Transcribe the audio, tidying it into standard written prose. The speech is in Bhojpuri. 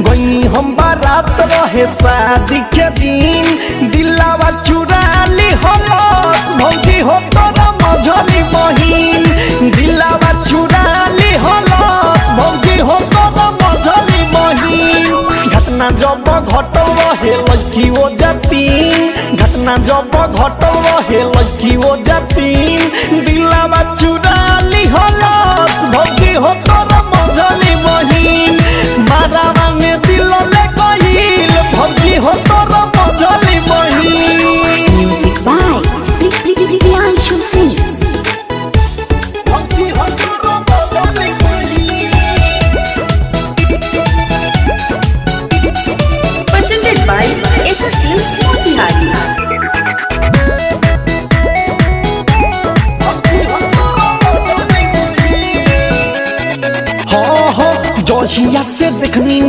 गई हम बारात रहे शादी के दिन दिलावा चुरा ली हलस भौजी हो तोरा मझली बहिन दिलावा चुरा ली हलस भौजी हो तोरा मझली बहिन घटना जब घटल रहे लड़की वो जातीन घटना जब घटल रहे लड़की वो जातीन दिलावा चुरा ली हलस भौजी हो तोरा मझली बहिन मारावा में दिल ले गइल भौजी हो तोरा मझली बहिन। Music by Priyanshu Singh. भौजी हो तोरा मझली बहिन। Presented by SS Films Motihari. हाँ हाँ जहिया से देखनी